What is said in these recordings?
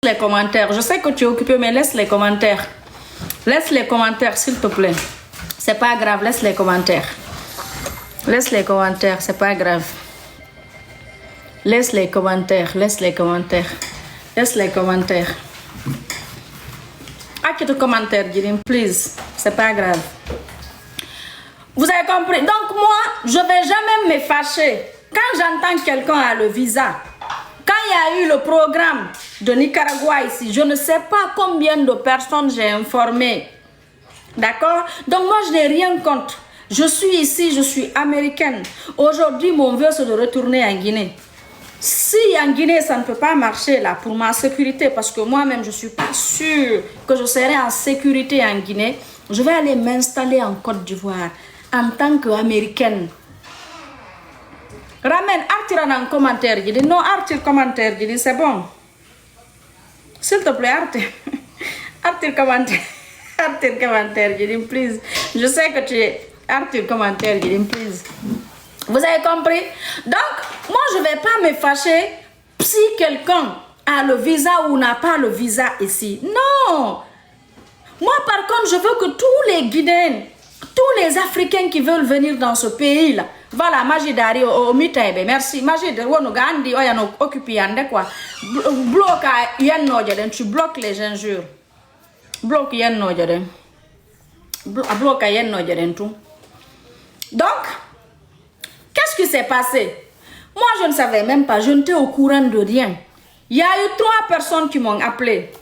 Les commentaires. Je sais que tu es occupé, mais laisse les commentaires. Laisse les commentaires, s'il te plaît. C'est pas grave, laisse les commentaires. Laisse les commentaires, c'est pas grave. Laisse les commentaires, laisse les commentaires. Laisse les commentaires. Acquitte commentaire, Jirim, please. C'est pas grave. Vous avez compris? Donc moi, je vais jamais me fâcher. Quand j'entends quelqu'un a le visa, quand il y a eu le programme de Nicaragua ici, je ne sais pas combien de personnes j'ai informées. D'accord? Donc moi, je n'ai rien contre. Je suis ici, je suis américaine. Aujourd'hui, mon vœu, c'est de retourner en Guinée. Si en Guinée, ça ne peut pas marcher là pour ma sécurité, parce que moi-même, je ne suis pas sûre que je serai en sécurité en Guinée, je vais aller m'installer en Côte d'Ivoire en tant qu'américaine. Ramène, artire un commentaire, je dis non, artire commentaire, je dis c'est bon. S'il te plaît, artire. Artire commentaire. Artire commentaire, je dis please. Je sais que tu es artire commentaire, je dis please. Vous avez compris? Donc, moi je ne vais pas me fâcher si quelqu'un a le visa ou n'a pas le visa ici. Non! Moi par contre, je veux que tous les Guinéens, tous les Africains qui veulent venir dans ce pays-là, voilà, Majid Dari au Mitaïbe, merci. Majid, Gandhi, on occupé yande quoi. Bloque yanno jaden, tu bloques les injures. Bloque yanno jaden. Bloque yanno jaden tout. Donc, qu'est-ce qui s'est passé? Moi, je ne savais même pas, je n'étais au courant de rien. Il y a eu 3 personnes qui m'ont appelé.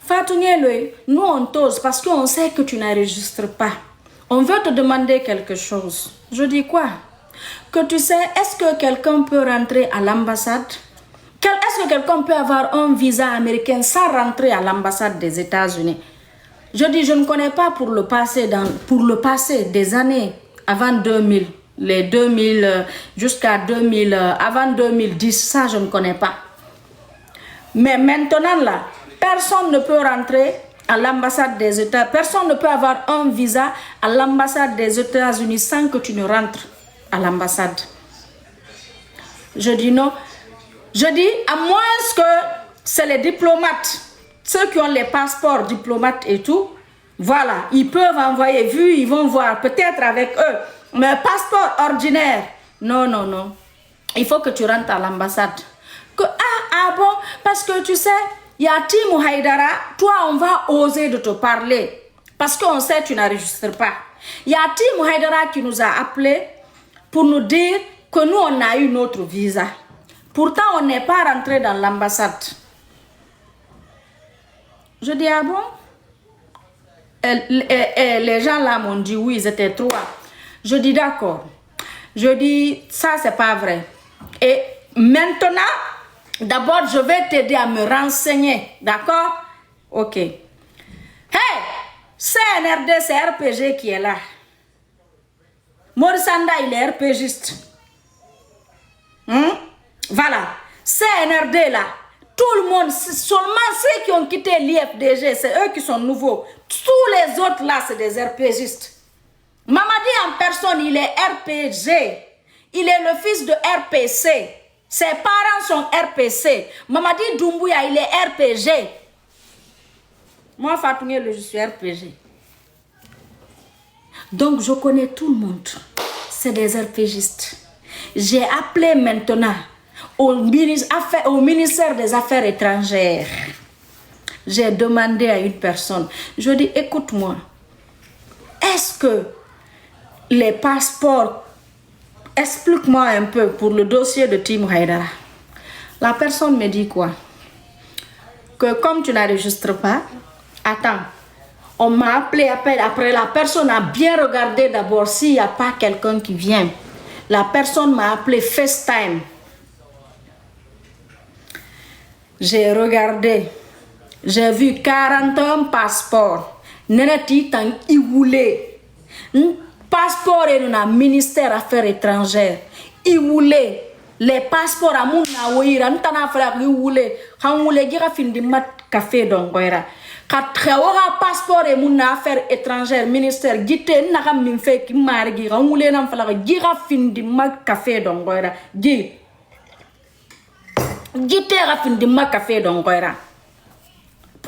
Fatou Niéloy, nous on t'ose parce qu'on sait que tu n'enregistres pas. On veut te demander quelque chose. Je dis quoi? Que tu sais, est-ce que quelqu'un peut rentrer à l'ambassade? Est-ce que quelqu'un peut avoir un visa américain sans rentrer à l'ambassade des États-Unis? Je dis, je ne connais pas pour le passé des années avant 2000. Les 2000 jusqu'à 2000, avant 2010, ça je ne connais pas. Mais maintenant là, personne ne peut rentrer à l'ambassade des États, personne ne peut avoir un visa à l'ambassade des États-Unis sans que tu ne rentres à l'ambassade. Je dis non. Je dis à moins que c'est les diplomates, ceux qui ont les passeports diplomates et tout, voilà, ils peuvent envoyer, vu, ils vont voir, peut-être avec eux. Mais passeport ordinaire, non, non, non. Il faut que tu rentres à l'ambassade. Ah bon, parce que tu sais, il y a Timou Haïdara, toi on va oser de te parler. Parce qu'on sait que tu n'enregistres pas. Il y a Timou Haïdara qui nous a appelés pour nous dire que nous on a eu notre visa. Pourtant on n'est pas rentré dans l'ambassade. Je dis ah bon? Et les gens là m'ont dit oui, ils étaient 3. Je dis d'accord. Je dis ça c'est pas vrai. Et maintenant, d'abord je vais t'aider à me renseigner. D'accord? Ok. Hey! CNRD, c'est RPG qui est là. Morisanda, il est RPGiste. Voilà. CNRD là. Tout le monde, seulement ceux qui ont quitté l'IFDG, c'est eux qui sont nouveaux. Tous les autres là, c'est des RPGistes. Mamadi en personne, il est RPG. Il est le fils de RPC. Ses parents sont RPC. Mamadi Doumbouya, il est RPG. Moi, Fatou Niéloy, je suis RPG. Donc, je connais tout le monde. C'est des RPGistes. J'ai appelé maintenant au ministère des Affaires étrangères. J'ai demandé à une personne. Je dis, écoute-moi. Est-ce que les passeports, explique-moi un peu pour le dossier de Timou Haïdara. La personne me dit quoi? Que comme tu n'enregistres pas, attends, on m'a appelé après, la personne a bien regardé d'abord s'il n'y a pas quelqu'un qui vient. La personne m'a appelé FaceTime. J'ai regardé, j'ai vu 41 passeports. Nenati tang iwoulé. Passeport et un ministère Affaires étrangères. Iwoulé. Les passeports à mon naouira. N'tana frère iwoulé. Hanwoulé gira fin di mat café dongoira. Katraora passeport et mon Affaires étrangères ministère gite n'aka minfe ki marigi. Hanwoulé nam fala gira fin di mat café dongoira. Gite ra fin di mat café dongoira.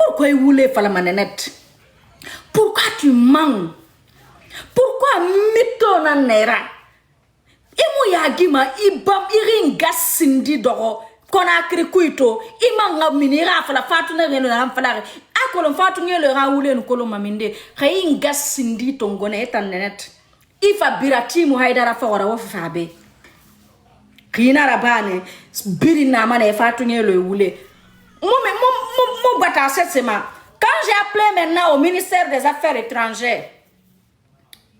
Pourquoi il voulait faire la manette? Pourquoi tu mens? Pourquoi mito na nera? Imu ya gima ibam iringa sindi doro kona krikuito imanga minira fala fatuna ngelo na fala akolo fatu ngelo ra wule nkolo maminde khainga sindi tongone etan nenet ifa birati mu haidara fa wara wo fabe kina rabane biri na mana fatu ngelo wule mo bata cette semaine quand j'ai appelé maintenant au ministère des Affaires étrangères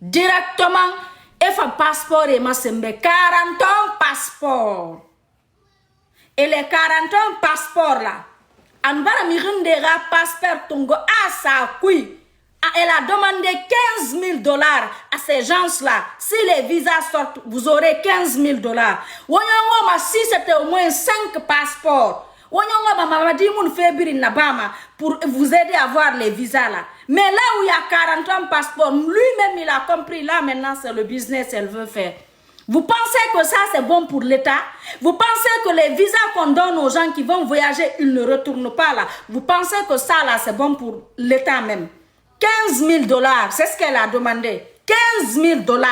directement et fa passeport et ma sembe 40 ans passeport et les 40 ans passeport là en bas mi rendera passeport tongo à sa kui elle a demandé 15 000 $ à ces gens là si les visas sortent vous aurez 15 000 $. Wonyongo ma si c'était au moins 5 passeports wonyongo ma mama di moun febiri na bama pour vous aider à avoir les visas là. Mais là où il y a 40 ans passeport, lui-même il a compris, là maintenant c'est le business qu'elle veut faire. Vous pensez que ça c'est bon pour l'État? Vous pensez que les visas qu'on donne aux gens qui vont voyager, ils ne retournent pas là? Vous pensez que ça là c'est bon pour l'État même? 15 000 $, c'est ce qu'elle a demandé. 15 000 $.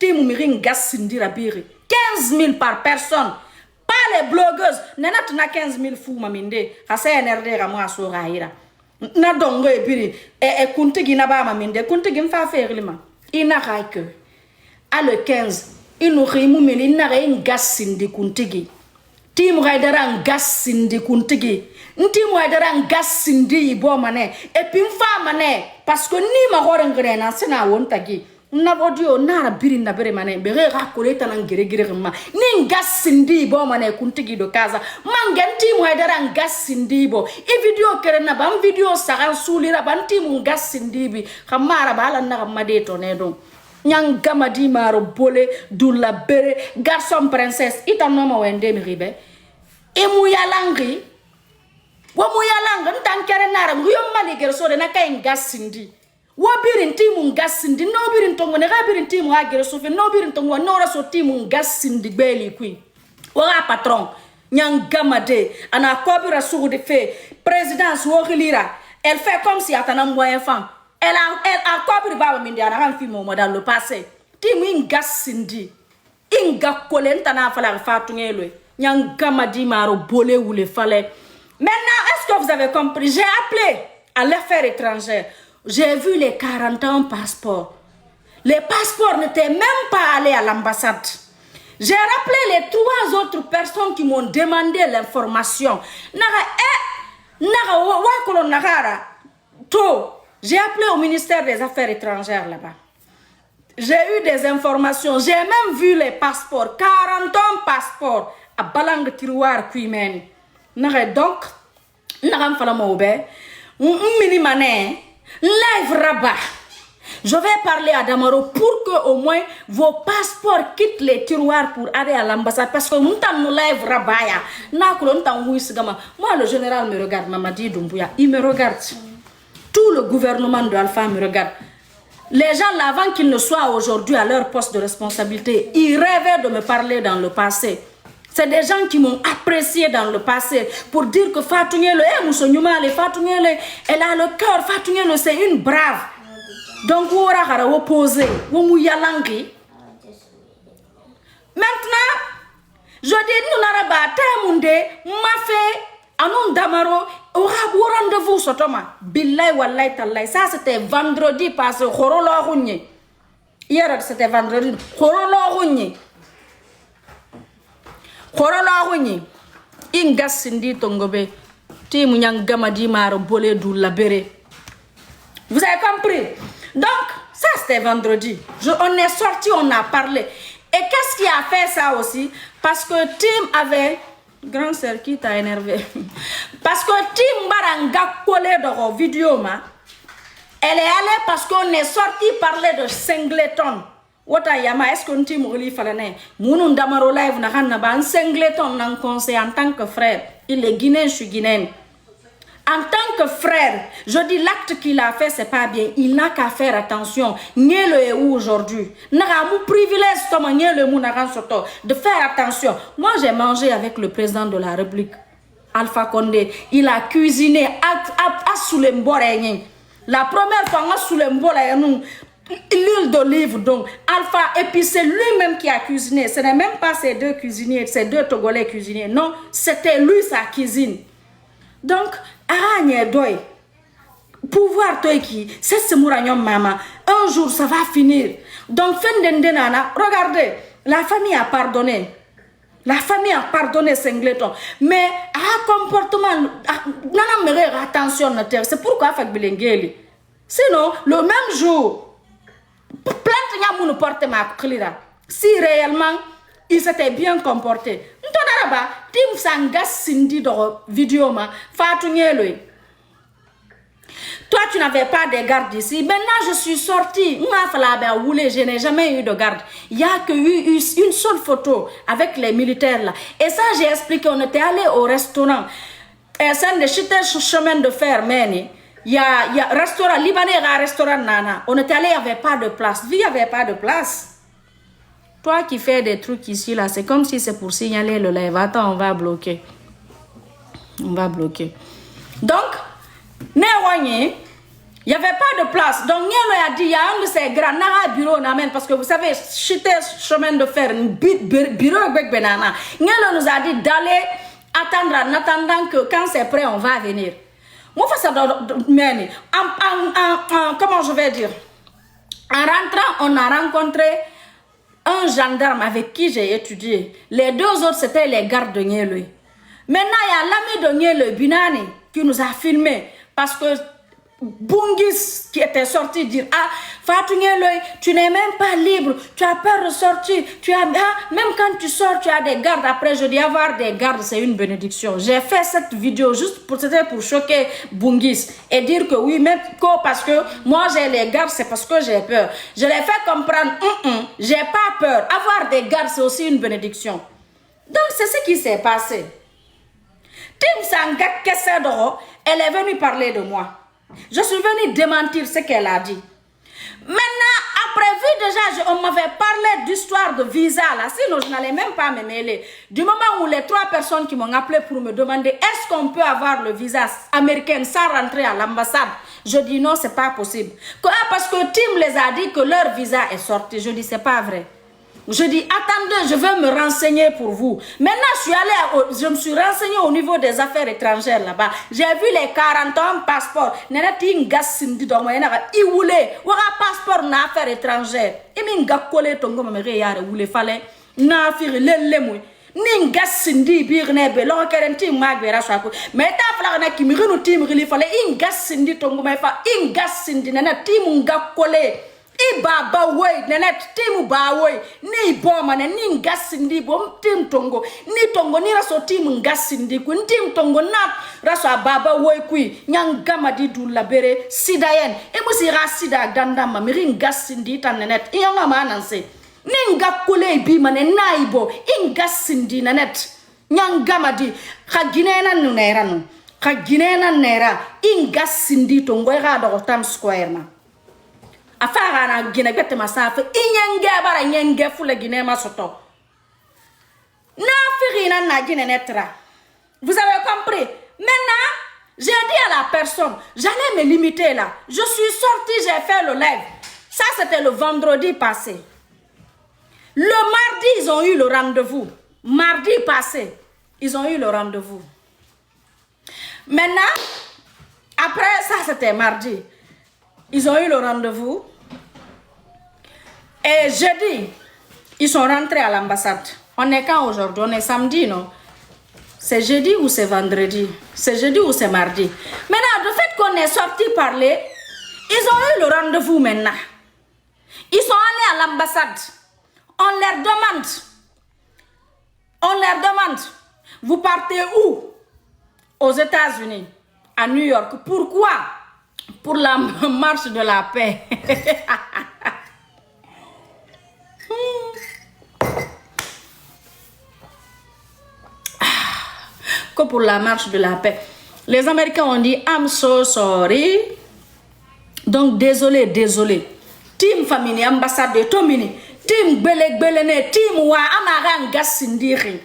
Timoumiring gas sindira biri. 15 000 par personne. Pas les blogueuses. Nenat na 15 000 fous maminde. Hasa NRD ramwa soraira. Na dongo e biri e kuntigi na ba maminde kuntigi mfa ferlima ina raike à le 15 inu rimu meli na re ngasindi kuntigi tim raidara ngasindi kuntigi ntim raidara ngasindi ibo mane et puis mfa mane parce que ni ma hore ngre na sina wontagi na bodio na biri na bere mane bere rakoleta na ngere ma ni ngasindi ibo mane kuntigi do kaza mangenti mu haidara ngasindi ibo e video kere na bam video saran sulira banti mu ngasindi bi khamara bala na kamade to ne don nyanga madi maro bole dulla bere garçon princesse itano ma wende mi ribe e mu yalangi wo mu yalangi ntankere nara mu yom mali gere so de na kay ngasindi wabirin timu ngasindi no birin tongo ne gabirin timu agere so fe no birin tongo no raso timu ngasindi beli kui wala patron nyanga made ana kobira sugu de fe présidence wo lira elle fait comme si atana moyen femme elle a kobira baba mindi ana kan film mo dans le passé timu ngasindi inga kolenta na fala fatu ngelo nyanga madi maro bolé ou le fallait. Maintenant est-ce que vous avez compris? J'ai appelé à l'affaire étrangère. J'ai vu les 40 ans passeports. Les passeports n'étaient même pas allés à l'ambassade. J'ai rappelé les 3 autres personnes qui m'ont demandé l'information. J'ai appelé au ministère des Affaires étrangères là-bas. J'ai eu des informations. J'ai même vu les passeports. 40 ans passeports. À Balang tiroir Kuimen. Donc, live Rabat. Je vais parler à Damaro pour que au moins vos passeports quittent les tiroirs pour aller à l'ambassade. Parce que nous sommes live Rabat. Moi, le général me regarde, Mamadi Doumbouya. Il me regarde. Tout le gouvernement de Alpha me regarde. Les gens là, avant qu'ils ne soient aujourd'hui à leur poste de responsabilité, ils rêvaient de me parler dans le passé. C'est des gens qui m'ont apprécié dans le passé pour dire que Fatou Niele, elle a le cœur, Fatou Niele, c'est une brave. Donc, vous aurez opposé, vous yalangi. Maintenant, je dis, nous n'avons pas témoundé, m'a fait, anon damaro, aura rendez-vous sur Thomas. Billahi wallahi tallahi. Ça, c'était vendredi passé, hier, c'était vendredi, ingas sindi tongobe timu nyangama di maro bolé dou la béré. Vous avez compris? Donc ça c'était vendredi. On est sorti, on a parlé. Et qu'est-ce qui a fait ça aussi? Parce que Tim avait grand sœur qui t'a énervé. Parce que Tim baranga collé dans la vidéo ma. Elle est allée parce qu'on est sorti parler de Singleton. Wata yama est-ce qu'on t'im relief à l'année? Mounou damaro live na hanna ba un Singleton nan conseil en tant que frère. Il est guinéen, je suis guinéenne. En tant que frère, je dis l'acte qu'il a fait c'est pas bien. Il n'a qu'à faire attention. Niele est où aujourd'hui? N'a mou privilège toma niele mou na soto de faire attention. Moi j'ai mangé avec le président de la République. Alpha Condé, il a cuisiné à sous les mboré. La première fois, on a sous les mboré, l'huile d'olive, donc Alpha, et puis c'est lui-même qui a cuisiné. Ce n'est même pas ces deux cuisiniers, ces deux Togolais cuisiniers. Non, c'était lui sa cuisine. Donc, araignée doy. Pouvoir toi qui, c'est ce mouragnon maman. Un jour, ça va finir. Donc, fin d'endenana, regardez, la famille a pardonné. La famille a pardonné Singleton. Mais, comportement, nana attention, c'est pourquoi fait Bilengeli. Sinon, le même jour, plante n'y a porte ma clira. Si réellement, il s'était bien comporté. Ntonaraba, tim sangas sindi dans vidéo ma, fatou nyeloi. Toi, tu n'avais pas de garde ici. Maintenant, je suis sortie. Je n'ai jamais eu de garde. Il n'y a que eu une seule photo avec les militaires là. Et ça, j'ai expliqué. On était allé au restaurant. Et ça, le chemin de fer, mais il y a restaurant libanais, un restaurant nana. On était allé, il n'y avait pas de place. Il n'y avait pas de place. Toi qui fais des trucs ici là, c'est comme si c'est pour signaler le live. Attends, on va bloquer. On va bloquer. Donc, il n'y avait pas de place. Donc, Nielo a dit, il y a un de ces grands bureaux, parce que vous savez, chemin de fer, bureau avec Benana. Nielo nous a dit d'aller attendre en attendant que quand c'est prêt, on va venir. Moi, comment je vais dire? En rentrant, on a rencontré un gendarme avec qui j'ai étudié. Les deux autres, c'était les gardes de Nielo. Maintenant, il y a l'ami de Nielo, Binani, qui nous a filmé. Parce que Bungis qui était sorti dire Fatou Nyeloy, tu n'es même pas libre, tu as peur de sortir, même quand tu sors, tu as des gardes. Après, je dis avoir des gardes, c'est une bénédiction. J'ai fait cette vidéo juste pour choquer Bungis et dire que oui, même parce que moi j'ai les gardes, c'est parce que j'ai peur. Je l'ai fait comprendre, j'ai pas peur. Avoir des gardes, c'est aussi une bénédiction. Donc, c'est ce qui s'est passé. Tim Sangak Kessedoro, elle est venue parler de moi. Je suis venue démentir ce qu'elle a dit. Maintenant, après, vu déjà, on m'avait parlé d'histoire de visa, là, sinon je n'allais même pas me mêler. Du moment où les 3 personnes qui m'ont appelé pour me demander est-ce qu'on peut avoir le visa américain sans rentrer à l'ambassade, je dis non, c'est pas possible. Parce que Tim les a dit que leur visa est sorti. Je dis c'est pas vrai. Je dis, attendez, je vais me renseigner pour vous. Maintenant, je me suis renseignée au niveau des affaires étrangères là-bas. J'ai vu les 41 passeports. Il voulait un passeport na affaires étrangères. Il m'a collé ton gomme, il fallait na faire le ninga sindi bir nebe lo kerenti magbera swako meta fala na kimirinou tim rili fallait inga sindi ton gomme fa inga sindi na tim nga collé. Iba ba way nenet timu ba way ni boma ne ni ngasindi bom tim tongo ni tongo ni raso tim ngasindi ku tim tongo na raso baba way kui nyangama di du labere sidayen e musi rasida danda ma miri ngasindi tan nenet iyanga mananse ni ngakule bi mane naibo ingasindi nenet nyangama di khaginena nunera no khaginena nera ingasindi tongo ra do tam square na afara na gine bete masafe inyenge bara nyenge fule gine masoto na firina na gine netra. Vous avez compris? Maintenant, j'ai dit à la personne, j'allais me limiter là. Je suis sortie, j'ai fait le live. Ça c'était le vendredi passé. Le mardi, ils ont eu le rendez-vous. Mardi passé, ils ont eu le rendez-vous. Maintenant, après ça c'était mardi. Ils ont eu le rendez-vous. Et jeudi, ils sont rentrés à l'ambassade. On est quand aujourd'hui? On est samedi, non? C'est jeudi ou c'est vendredi? C'est jeudi ou c'est mardi? Maintenant, le fait qu'on est sorti parler, ils ont eu le rendez-vous maintenant. Ils sont allés à l'ambassade. On leur demande, vous partez où? Aux États-Unis, à New York. Pourquoi? Pour la marche de la paix. Que pour la marche de la paix. Les Américains ont dit I'm so sorry. Donc désolé. Team famille ambassade de Tomini. Team belek belene. Team wa amarang gasindiri.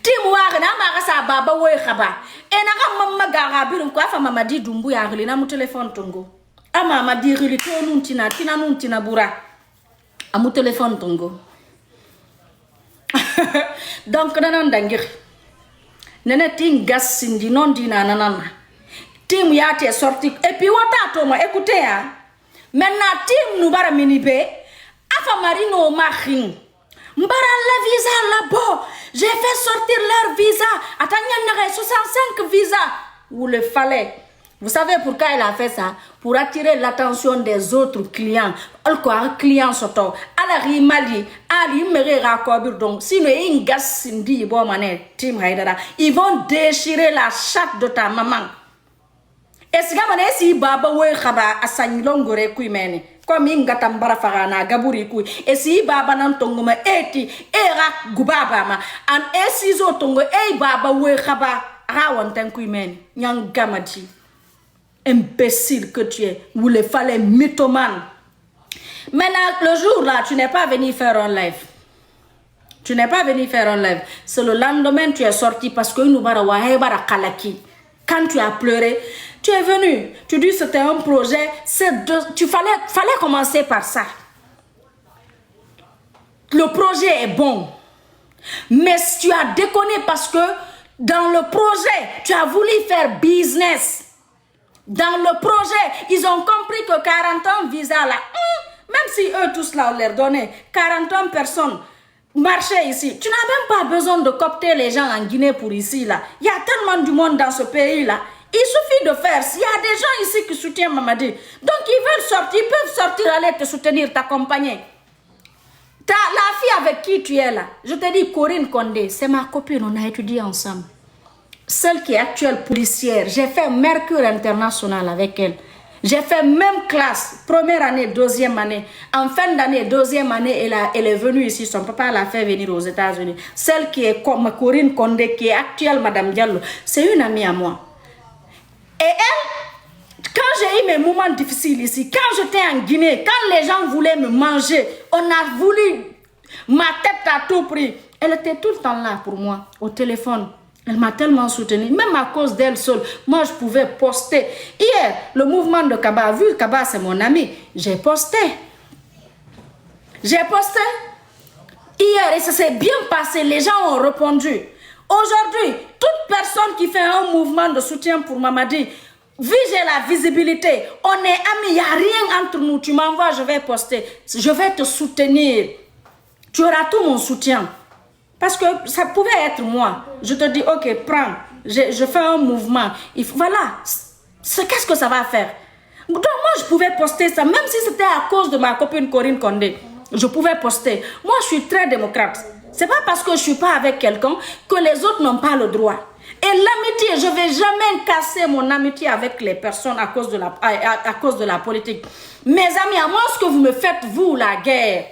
Tim wa na ma sa baba we khaba. E na ga mamma ga birin ko fa Mamadi Doumbouya ri na mu téléphone tongo. Ama Mamadi ri to nuntina nuntina bura. Amu téléphone tongo. Donc nanan dangir. Nene ting gas sindi non dina nanana. Tim ya te sorti et puis wata to mo écoutez hein. Maintenant tim nous bara minibe afa marino machin. Mbara la visa là-bas. J'ai fait sortir leur visa. Attends, 65 visas. Vous le fallait. Vous savez pourquoi elle a fait ça? Pour attirer l'attention des autres clients. Quoi, un client surtout. À la Mali, Ali Merera Kobir donc. Sinon, ils Cindy, bon mané, Tim Haidara. Ils vont déchirer la chatte de ta maman. Et si Baba we Khaba a Sanilongore Kuimeni. Comme Ingatambara Farana, Gaburi Kui. Et si Baba Nantongoma eti, Era Gubabama. And Esizo Tongo, Baba we Khaba, Rawantan Kuimeni. Nyang Gamadi. Imbécile que tu es, vous le fallait mythomane. Maintenant, le jour là, tu n'es pas venu faire un live. Tu n'es pas venu faire un live. C'est le lendemain tu es sorti parce que nous kalaki. Quand tu as pleuré, tu es venu. Tu dis c'était un projet. Tu fallait commencer par ça. Le projet est bon. Mais tu as déconné parce que dans le projet, tu as voulu faire business. Dans le projet, ils ont compris que 40 ans visa là, même si eux tous là on leur donnait 40 ans personnes marchaient ici. Tu n'as même pas besoin de coopter les gens en Guinée pour ici là. Il y a tellement du monde dans ce pays là. Il suffit de faire. S'il y a des gens ici qui soutiennent Mamadi, donc ils veulent sortir, ils peuvent sortir, aller te soutenir, t'accompagner. La fille avec qui tu es là, je te dis Corinne Condé, c'est ma copine, on a étudié ensemble. Celle qui est actuelle policière, j'ai fait Mercure International avec elle. J'ai fait même classe, première année, deuxième année. En fin d'année, deuxième année, elle est venue ici. Son papa l'a fait venir aux États-Unis. Celle qui est comme Corinne Condé, qui est actuelle, Madame Diallo, c'est une amie à moi. Et elle, quand j'ai eu mes moments difficiles ici, quand j'étais en Guinée, quand les gens voulaient me manger, on a voulu ma tête à tout prix. Elle était tout le temps là pour moi, au téléphone. Elle m'a tellement soutenue, même à cause d'elle seule. Moi, je pouvais poster. Hier, le mouvement de Kaba, vu Kaba, c'est mon ami, j'ai posté. J'ai posté. Hier, et ça s'est bien passé. Les gens ont répondu. Aujourd'hui, toute personne qui fait un mouvement de soutien pour Mamadi, vu j'ai la visibilité, on est amis, il n'y a rien entre nous. Tu m'envoies, je vais poster. Je vais te soutenir. Tu auras tout mon soutien. Parce que ça pouvait être moi. Je te dis, ok, prends. Je fais un mouvement. Voilà. Qu'est-ce que ça va faire? Donc moi, je pouvais poster ça. Même si c'était à cause de ma copine Corinne Condé. Je pouvais poster. Moi, je suis très démocrate. C'est pas parce que je suis pas avec quelqu'un que les autres n'ont pas le droit. Et l'amitié, je vais jamais casser mon amitié avec les personnes à cause de la politique. Mes amis, à moins que vous me faites, vous, la guerre.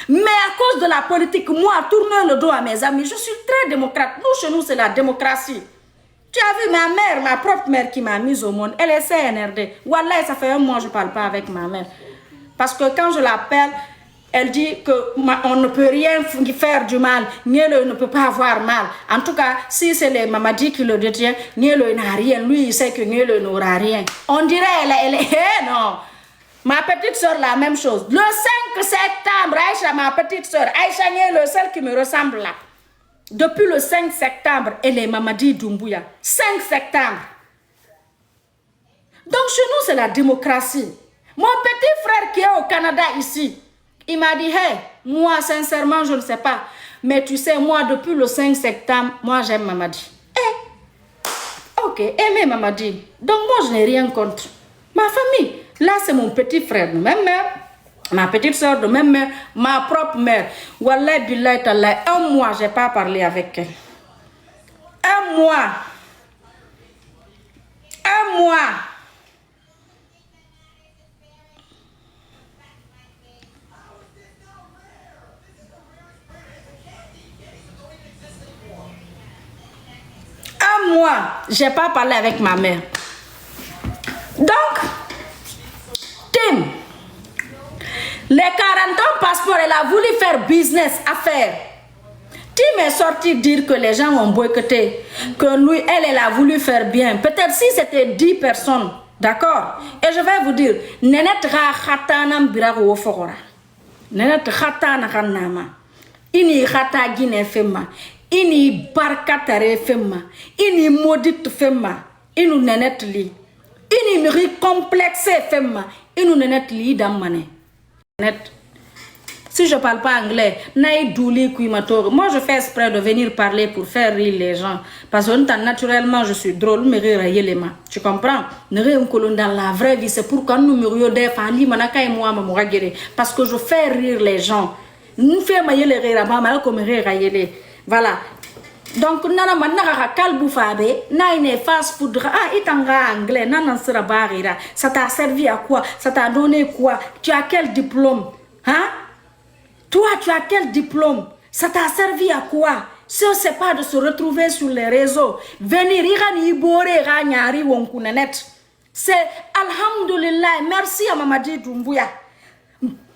Mais à cause de la politique, moi, tourner le dos à mes amis, je suis très démocrate. Nous, chez nous, c'est la démocratie. Tu as vu ma mère, ma propre mère qui m'a mise au monde, elle est CNRD. Wallah, ça fait un mois que je ne parle pas avec ma mère. Parce que quand je l'appelle, elle dit qu'on ne peut rien faire du mal. Nielo ne peut pas avoir mal. En tout cas, si c'est les Mamadi qui le détient, Nielo n'a rien. Lui, il sait que Nielo n'aura rien. On dirait, elle est... non. Ma petite soeur, la même chose. Le 5 septembre, Aïcha, ma petite soeur, Aïcha Nielo, celle qui me ressemble là. Depuis le 5 septembre, elle est Mamadi Doumbouya. 5 septembre. Donc chez nous, c'est la démocratie. Mon petit frère qui est au Canada ici, il m'a dit, hey, moi, sincèrement, je ne sais pas. Mais tu sais, moi, depuis le 5 septembre, moi, j'aime Mamadi. Ok, aimez Mamadi. Donc moi, je n'ai rien contre. Ma famille, là, c'est mon petit frère de même mère. Ma petite soeur de même mère, ma propre mère. Wallah, billahi, tallah, un mois, je n'ai pas parlé avec elle. Un mois. Un mois. Un mois, je n'ai pas parlé avec ma mère. Donc, Tim, les 40 ans passeport, elle a voulu faire business, affaire. Tu m'es sorti dire que les gens ont boycotté, que lui, elle a voulu faire bien. Peut-être si c'était 10 personnes, d'accord? Et je vais vous dire, Nenet ra khatanam birago fogora. Nenet khatana kanama. Ini khata gine femma. Ini barkatare femma. Ini maudite femma. Inu Nenet li. Ini miri complexe femma. Inu Nenet li damane. Net. Si je parle pas anglais, moi je fais exprès de venir parler pour faire rire les gens. Parce que naturellement je suis drôle, mais rayer les mains. Tu comprends? Dans la vraie vie, c'est pourquoi nous me des parce que je fais rire les gens. Nous faisons les rire à comme rire. Voilà. Donc, nana manaka kalbu fabe, naine fast food, itanga anglais, nana sera barira. Ça t'a servi à quoi? Ça t'a donné quoi? Tu as quel diplôme? Hein? Toi, tu as quel diplôme? Ça t'a servi à quoi? Si on ne sait pas de se retrouver sur les réseaux, venir irani ibore ranyari wonkunenet. C'est alhamdulillah, merci à Mamadi Doumbouya.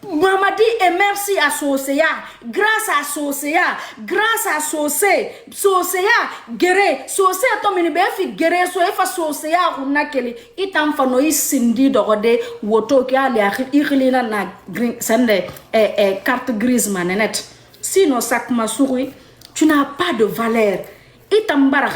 Mamadi et merci à Sosea. Grâce à Sosea, grâce à Sosé, Sosea, Gere, Sosea tomini befi Gere, Soefa Sosea, Runakeli, Itamfano Sindi Dorode, Woto qui a l'Irlina na sende carte grise manenet. Sinon, Sakma Souri, tu n'as pas de valeur. Itambara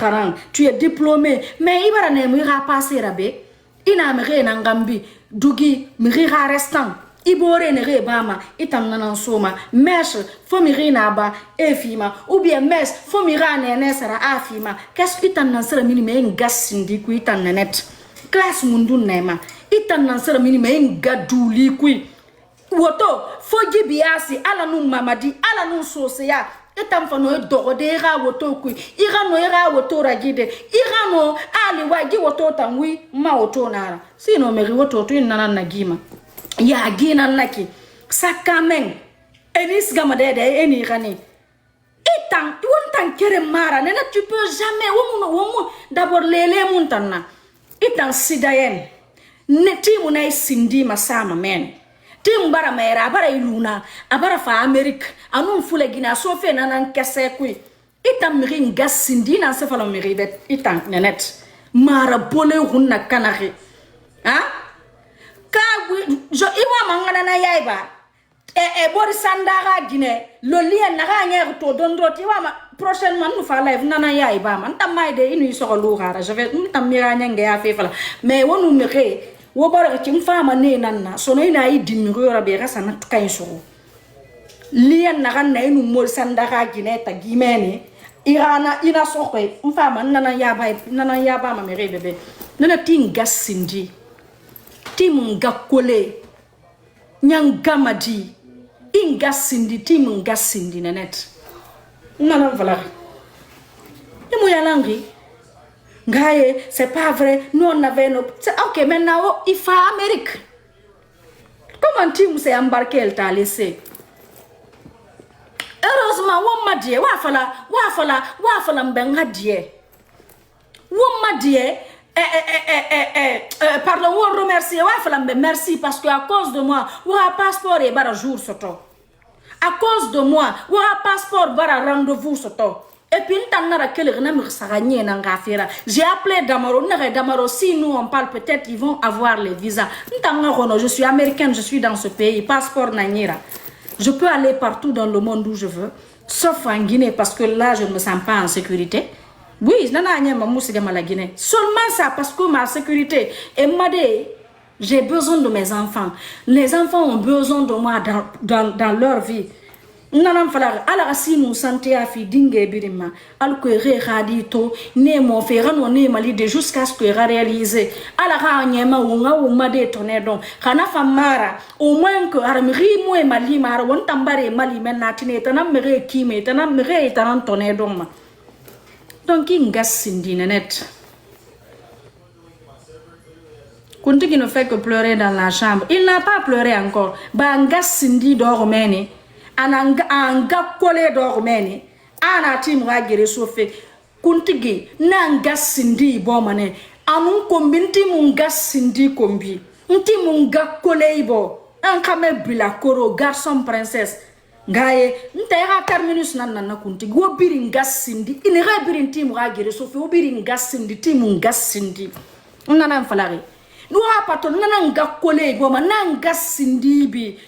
tu es diplômé, mais Ibara ne m'ira passer rabé. Ina mire nangambi, Dugi, m'ira restant. Ibore ne rebama itam nanan soma mesh fomiri naba efima ou bien mes fomira ne sara afima qu'est-ce que tan nansara mini me ngas sindi ku itan nanet classe mundu nema itan nansara mini me ngaduli ku woto foji biasi ala nu mamadi ala nu soseya itam fano dogode ra woto ku irano era woto ragide irano ali waji woto tanwi ma woto nara sino meri woto tu nanan nagima ya gina naki sakamen enis gamadede eni rani itan wontan kere mara nena tu peux jamais womu d'abord lele muntana itan sidayen neti munai sindi masama men tim bara mera bara iluna abara fa amerique anun fule gina so fe nanan kesse kui itan mirin gas sindi na se falo miridet itan nenet mara bole hunna kanari ha iwa mangana na yaiba bori sandara gine lo lien na ganya to dondo tiwa ma prochainement nous fa live nana yaiba man tamaide inu so lo gara je vais tamira nyange ya fefala mais wonu mere wo bor ci mfama ne nanna so no ina yi dimiro rabe rasa na tukay so lien na ganna inu mo sandara gine ta gimene irana ina so ko mfama nana yaba ma mere bebe nana tinga sindi timunga kole nyangamadi inga sindi timunga sindi nenet nana voilà et moi yalangi ngaye c'est pas vrai nous on avait nos OK maintenant il faut Amérique comment tim s'est embarqué elle t'a laissé heureusement wa madie wa fala mbenga die wa madie pardon, on remercie. Merci parce que à cause de moi, on a passeport et bara jour soto. À cause de moi, on a passeport bara rendez-vous soto. Et puis j'ai appelé Damaro. Si nous on parle, peut-être ils vont avoir les visas. Je suis américaine, je suis dans ce pays. Passeport Nanyira. Je peux aller partout dans le monde où je veux, sauf en Guinée parce que là je ne me sens pas en sécurité. Oui, seulement ça parce que ma sécurité et j'ai besoin de mes enfants. Les enfants ont besoin de moi dans leur vie. Nanam falar ala asinu santé a fi dingue birima al ko radito ne mo fe rano ne mali de jusqu'à ce que réaliser ala ra nyema wonga made tonné donc kana famara au moins que armri mo e mali mara won tambare mali menatine tanam mere kime tanam mere tanan tonné donc ingas sindi net Kunti qui ne fait que pleurer dans la chambre. Il n'a pas pleuré encore. Banga sindi dormeni. Ananga kole dormeni. Ana timra gere sofe. Kunti gi nanga sindi bomane. Amun kombinti munga sindi kombi. Nti munga kole ibo. Ankame bila koro garçon princesse. ngaye ntera terminus nan kunti go biri ngasindi inera biri timu ga gere so fe biri ngasindi timu ngasindi nana falari no apato nana ngakole go mananga sindi bi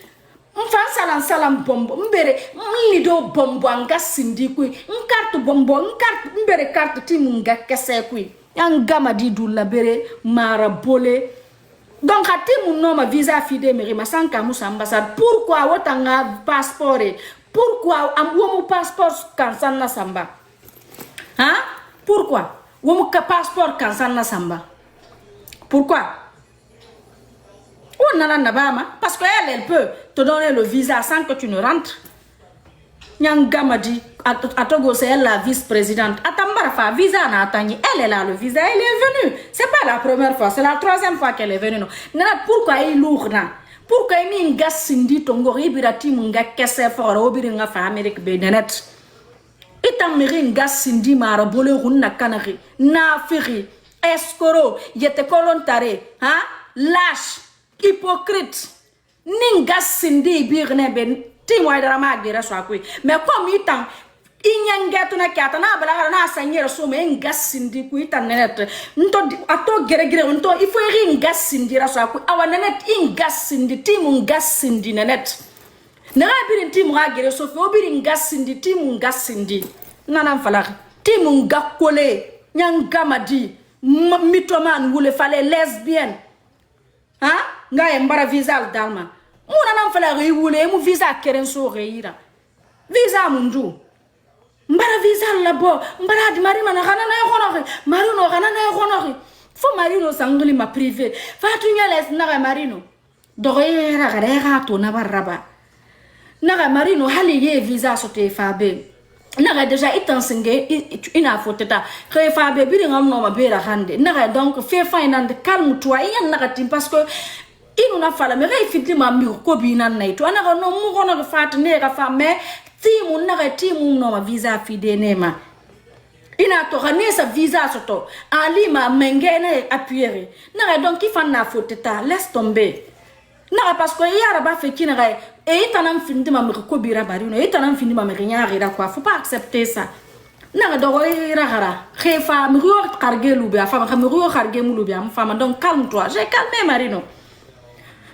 mfa salam bombo mbere mlido bombo ngasindi ku nkartu bombo nkartu mbere kartu timu ngakese ku yangama di dulla bere mara bolé. Donc, à ti mon nom visa fide me remasan kamus ambassade. Pourquoi wotanga passeport? Pourquoi mon passeport kansan na samba? Hein? Pourquoi? Womu passeport kansan na samba? Pourquoi? Oh nana nabama parce qu'elle peut te donner le visa sans que tu ne rentres. Nyangama dit à Togo c'est elle la vice-présidente. Atambara fa visa na atani. Elle est là le visa, elle est venue. C'est pas la première fois, c'est la troisième fois qu'elle est venue. Non. Nana pourquoi il lourd na? Pourquoi il nga sindi tongo ibirati munga kesse fort obiri nga fa Amérique benenet. Itam miri nga sindi mara bole runna kanari na firi escoro yete kolontare hein lâche hypocrite ninga sindi birne ben timo idara magira so akui mais comme itan inyangeto na kyata na bala na sanyera so me ngasindi ku itan nenet nto ato geregere nto ifo iri ngasindi ra so akui awa nenet ingasindi timo ngasindi nenet na biri timo agere so fe obiri ngasindi timo ngasindi nana fala timo ngakole nyangamadi mitoman wule fale lesbienne hein ngaye mbara visa dalma muna nan fala wule mu visa keren so reira visa mundu mbara visa labo mbara di mari mana kana na honore marino kana na honore fo marino sangli ma privé fatu nyales na marino doreira gara to na baraba na marino hali ye visa so te fabe na déjà itansinge ina foteta kay fabe bi ngam no ma bera hande na donc fait finande calme toi yan na tim parce que inu na fala me ray fitli ma mi ko bi nan nay to na no mu gono fat ne ga fa me timu na timu no ma visa fide nema ina to rane sa visa soto ali ma mengene appuyer na donc il fa na foteta laisse tomber na parce que yara ba fe kina ray et tanam findi ma ko bira bari no et tanam findi ma me riñari ra quoi faut pas accepter ça na do ira gara khifa mi ro kharge lu bi afa mi ro kharge mu lu bi am fama donc calme toi j'ai calmé marino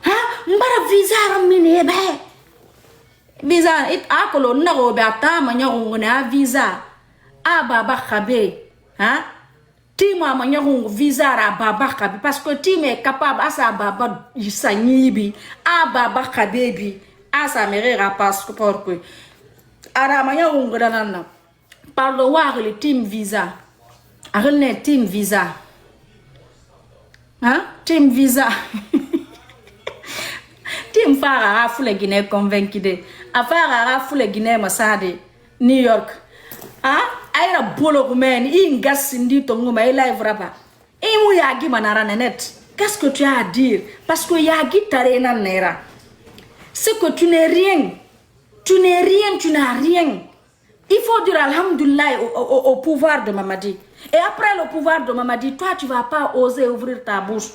ha mbara visa ramine be visa it akolo na go be atama nyago na visa baba khabe ha Tima manyarungu visa ra baba khabe parce que Tima est capable asa baba yisanyibi baba khabebi asa merera passeport que ara manyarungu danana parlo war le team visa arne team visa hein team visa team fara fule Guinée convaincu de afara fule Guinée masade New York aira bolo men ingasindi tongo ma live raba imu yagi manara net. Qu'est-ce que tu as à dire? Parce que yagi tarena nera. C'est que tu n'es rien. Tu n'es rien, tu n'as rien. Il faut dire alhamdulillah au pouvoir de Mamadi. Et après le pouvoir de Mamadi, toi tu vas pas oser ouvrir ta bouche.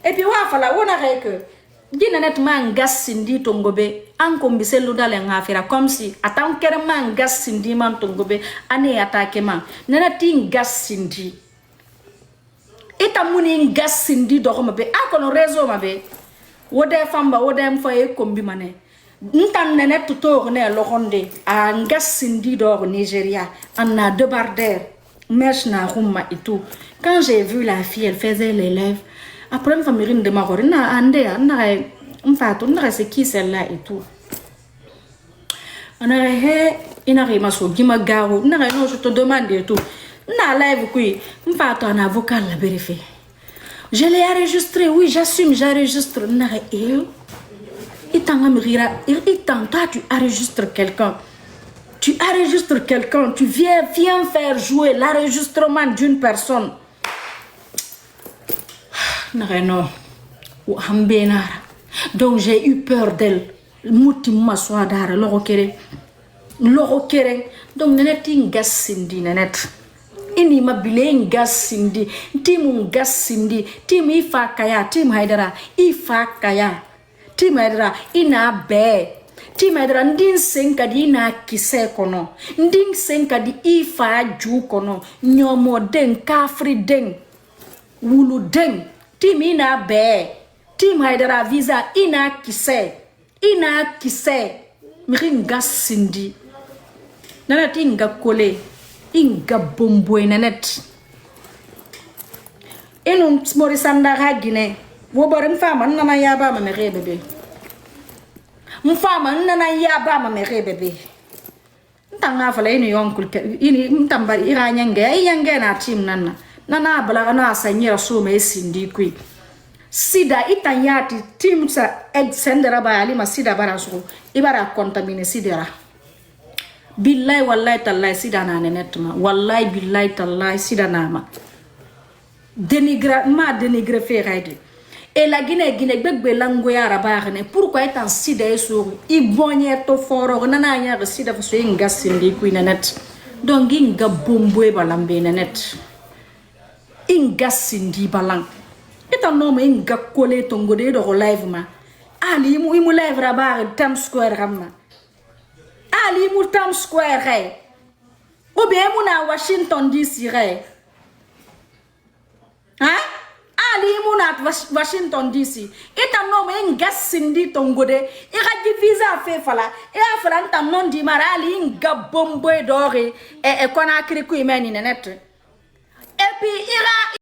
Et puis wa fala wona que Ginanet mangas sindi tongobe ankombi seluda le ngafira comme si atam kere mangas sindi man tongobe ane attaque man nana tin gas sindi eta muni gas sindi do mabe akono réseau mabe wode famba wode mfoye kombi mané ntan nenet to ne lokonde a gas sindi do Nigeria anna debarder mechna rumma et tout. Quand j'ai vu la fille, elle faisait les lèvres. Après, ma famille de Marorina, c'est qui celle-là et tout. On a je te demande et tout. Un avocat l'a vérifié. Je l'ai enregistré, oui, j'assume, j'enregistre. Toi, tu enregistres quelqu'un. Tu enregistres quelqu'un, tu viens faire jouer l'enregistrement d'une personne. Non. Donc j'ai eu peur d'elle. Moutima soit d'ara, l'oro kere. Donc nenet gas sindi nenet. Ini mabile gas sindi. Timu gas sindi. Tim ifa kaya. Tim haidara. Ifa kaya. Tim haidara. Ina be. ti medra ndin senka di na kise kono ndin senka di ifa ju kono nyomo den kafri den wulu den ti mina be ti medra visa ina kise miringa sindi nanet inga kole inga bomboy nanet enum morisanda ha gine wo borim fama nana yaba ma mere bebe mfama nana yaba ma mere bebe ntanga fala ini yonkul ini mtambari iyange na team nana bala na asanyira so me sindi kwi sida itanyati team sa extendera ba ali ma sida baraso ibara contaminer sidera billahi wallahi tallahi sida na netma wallahi billahi tallahi sida na ma dénigrer fait règle et la Guinée bébé langue arabe pourquoi est en sida sur ibonye to foro nana nya sida so inga sindi kuina net donc inga bomboe balambe net inga sindi balang et un homme inga collé tongo de live ma ali mu live rabar Times Square ramma ali mu Times Square ou bien mu na Washington DC ali munat Washington DC eta no me ngasindi tongode iraji visa fe fala e fala nta non di marali nga bombo dore e kona kiri ku imeni net et puis ira